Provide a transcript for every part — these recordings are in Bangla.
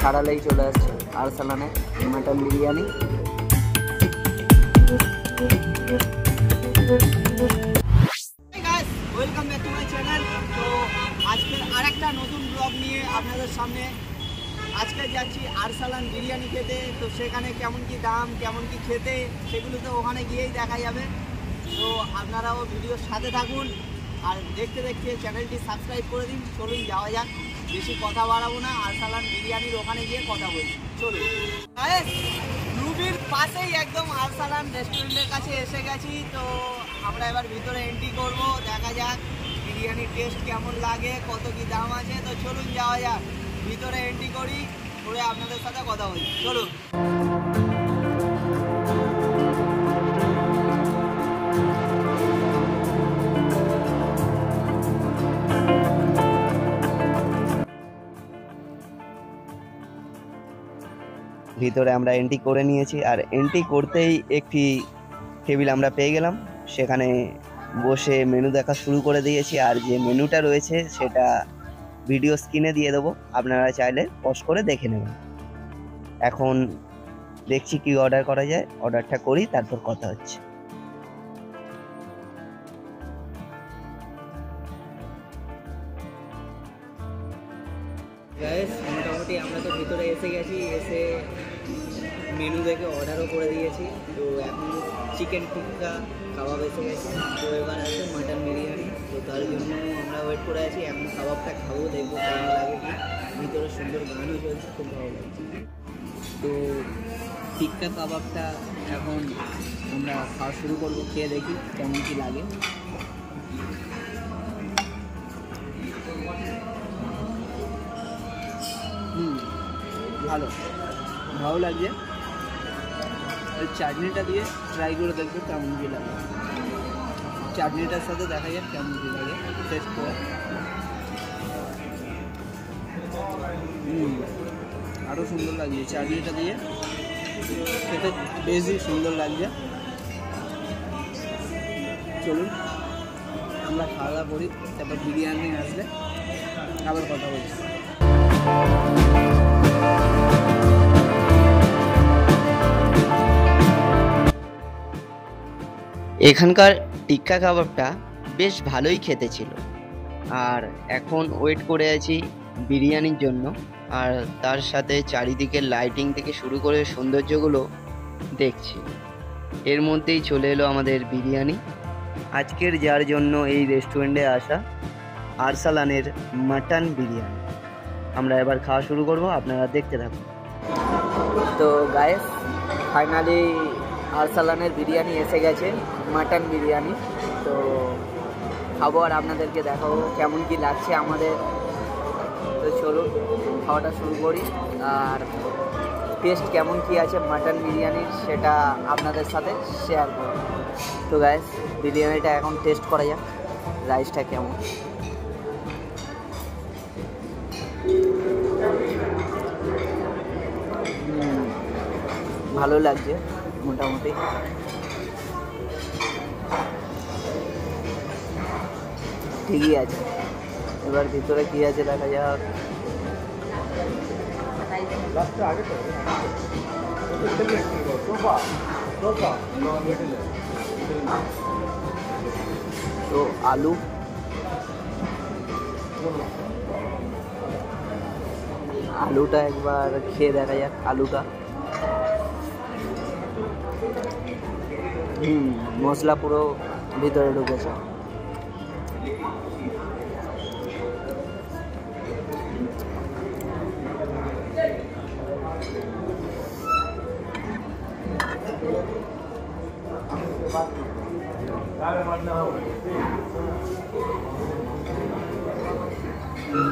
ছাড়ালেই চলে আসছে আরসালানের mutton biryani. Welcome back to my channel. তো আজকের আরেকটা নতুন ব্লগ নিয়ে আপনাদের সামনে। আজকে যাচ্ছি আরসালান বিরিয়ানি খেতে। তো সেখানে কেমন কি দাম, কেমন কি খেতে, সেগুলো তো ওখানে গিয়েই দেখা যাবে। তো আপনারাও ভিডিওর সাথে থাকুন আর দেখতে দেখতে চ্যানেলটি সাবস্ক্রাইব করে দিন। চলুন যাওয়া যাক, বেশি কথা বাড়াবো না, আরসালান বিরিয়ানির ওখানে গিয়ে কথা বলি। চলুন। রুবির পাশেই একদম আরসালান রেস্টুরেন্টের কাছে এসে গেছি। তো আমরা এবার ভিতরে এন্ট্রি করব, দেখা যাক বিরিয়ানির টেস্ট কেমন লাগে, কত কি দাম আছে। তো চলুন যাওয়া যাক, ভিতরে এন্ট্রি করি, করে আপনাদের সাথে কথা বলি। চলুন। ভিতরে আমরা এন্ট্রি করে নিয়েছি, আর এন্ট্রি করতেই একটি টেবিল আমরা পেয়ে গেলাম। সেখানে বসে মেনু দেখা শুরু করে দিয়েছি, আর যে মেনুটা রয়েছে সেটা ভিডিও স্ক্রিনে দিয়ে দেবো, আপনারা চাইলে পজ করে দেখে নেবেন। এখন দেখছি কি অর্ডার করা যায়, অর্ডারটা করি, তারপর কথা হচ্ছে। মোটামুটি আমরা তো ভিতরে এসে গেছি, এসে মেনু দেখে অর্ডারও করে দিয়েছি। তো এখন চিকেন টিক্কা কাবাব এসে গেছে, তো এবার আছে মাটন বিরিয়ানি। তো তার জন্য আমরা ওয়েট করে আছি, এখন কাবাবটা খাবো, দেখবো কেমন লাগে। কি ভিতরে সুন্দর গানও চলছে, খুব ভালো লাগছে। তো টিক্কা কাবাবটা এখন আমরা খাওয়া শুরু করবো, খেয়ে দেখি কেমন কি লাগে। ভালো ভালো লাগছে। ওই চাটনিটা দিয়ে ট্রাই করে দেখবো কেমন কী লাগে। চাটনিটার সাথে দেখা যাক কেমন কী লাগে, টেস্ট করে। আরও সুন্দর লাগছে চাটনিটা দিয়ে, খেতে বেশি সুন্দর লাগছে। চলুন আমরা খাওয়া দাওয়া করি, তারপর বিরিয়ানি আসলে আবার কথা বলছি। এখানকার টিক্কা কাবাবটা বেশ ভালোই খেতে ছিল, আর এখন ওয়েট করে আছি বিরিয়ানির জন্য। আর তার সাথে চারিদিকের লাইটিং থেকে শুরু করে সৌন্দর্যগুলো দেখছি। এর মধ্যেই চলে এলো আমাদের বিরিয়ানি। আজকের যার জন্য এই রেস্টুরেন্টে আসা, আরসালানের মাটন বিরিয়ানি। আমরা এবার খাওয়া শুরু করব, আপনারা দেখতে থাকুন। তো গাইস, ফাইনালি আরসালানের বিরিয়ানি এসে গেছে, মাটন বিরিয়ানি। তো খাবো আর আপনাদেরকে দেখাবো কেমন কি লাগছে আমাদের। তো চলুন খাওয়াটা শুরু করি, আর টেস্ট কেমন কি আছে মাটন বিরিয়ানির সেটা আপনাদের সাথে শেয়ার করব। তো গাইস, বিরিয়ানিটা এখন টেস্ট করা যাক, রাইসটা কেমন। ভালো লাগছে মোটামুটি। ঠিকই আছে, এবার ভিতরে কি আছে দেখা যাক। তো আলুটা একবার খেয়ে দেখা যাক। আলুটা মশলা পুরো ভিতরে ঢুকেছে।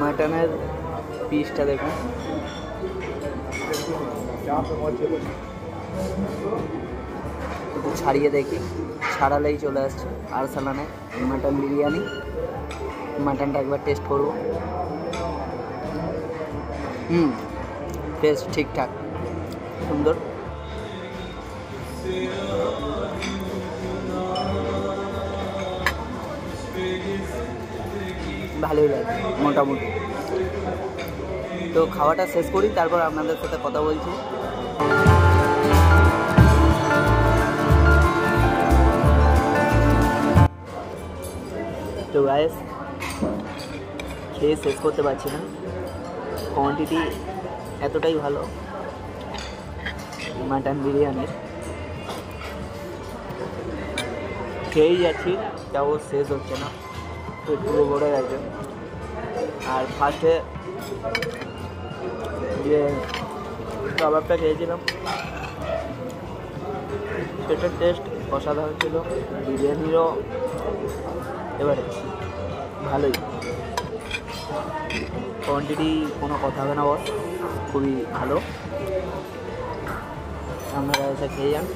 মাটনের পিসটা দেখুন, একটু ছাড়িয়ে দেখি। ছাড়ালেই চলে আসছে আরসালানের মাটন বিরিয়ানি। মাটনটা একবার টেস্ট করব। টেস্ট ঠিকঠাক, সুন্দর। ভালোই লাগে মোটামুটি। তো খাওয়াটা শেষ করি, তারপর আপনাদের সাথে কথা বলছি। তো গাইস, খেয়ে শেষ করতে পারছি না, কোয়ান্টিটি এতটাই ভালো মাটন বিরিয়ানির, খেয়েই যাচ্ছি তাও শেষ হচ্ছে না, পেট পুরো ভরে গেছে। আর ফার্স্টে যে কাবাবটা খেয়েছিলাম সেটার টেস্ট অসাধারণ ছিল, বিরিয়ানিরও এবারে ভালোই, কোয়ান্টিটি কোনো কথা হবে না বস, খুবই ভালো। আপনারা এসে খেয়ে যান।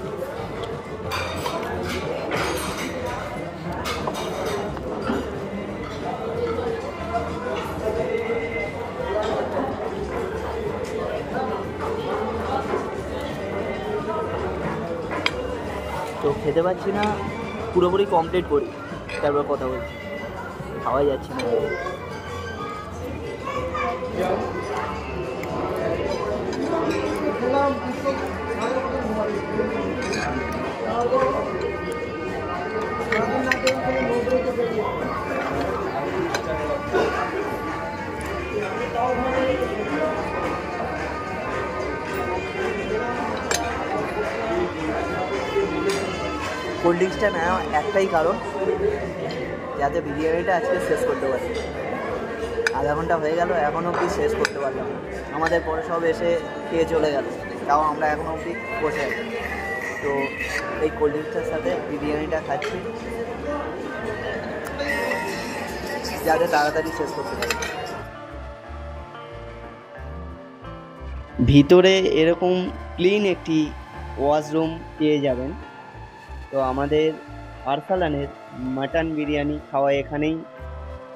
তো খেতে পাচ্ছি না, পুরোপুরি কমপ্লিট করি তারপর কথা বলছি, খাওয়া যাচ্ছে না। কোল্ড ড্রিঙ্কসটা নেওয়া একটাই কারণ, যাতে বিরিয়ানিটা আজকে শেষ করতে পারি। আধা ঘন্টা হয়ে গেল, এখনও অবধি শেষ করতে পারলাম। আমাদের পরে সব এসে খেয়ে চলে গেল, তাও আমরা এখনও অবধি বসে আছি। তো এই কোল্ড ড্রিঙ্কসটার সাথে বিরিয়ানিটা খাচ্ছি যাতে তাড়াতাড়ি শেষ করতে পারি। ভিতরে এরকম ক্লিন একটি ওয়াশরুম পেয়ে যাবেন। তো আমাদের আরসালানের মাটন বিরিয়ানি খাওয়া এখানেই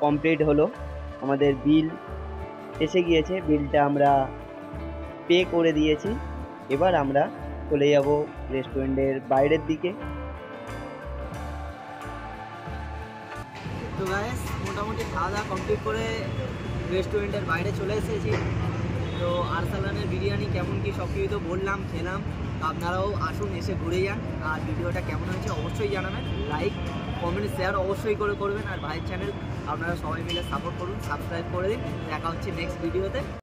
কমপ্লিট হলো। আমাদের বিল এসে গিয়েছে, বিলটা আমরা পে করে দিয়েছি। এবার আমরা চলে যাব রেস্টুরেন্টের বাইরের দিকে। তো গাইস, মোটামুটি খাওয়া দাওয়া কমপ্লিট করে রেস্টুরেন্টের বাইরে চলে এসেছি। তো আরসালানের বিরিয়ানি কেমন কি সব কিছু তো বললাম, খেলাম। আপনারাও আসুন, এসে ঘুরে যান। আর ভিডিওটা কেমন হয়েছে অবশ্যই জানাবেন, লাইক কমেন্ট শেয়ার অবশ্যই করবেন। আর ভাইয়ের চ্যানেল আপনারা সবাই মিলে সাপোর্ট করুন, সাবস্ক্রাইব করে দিন। দেখা হচ্ছে নেক্সট ভিডিওতে।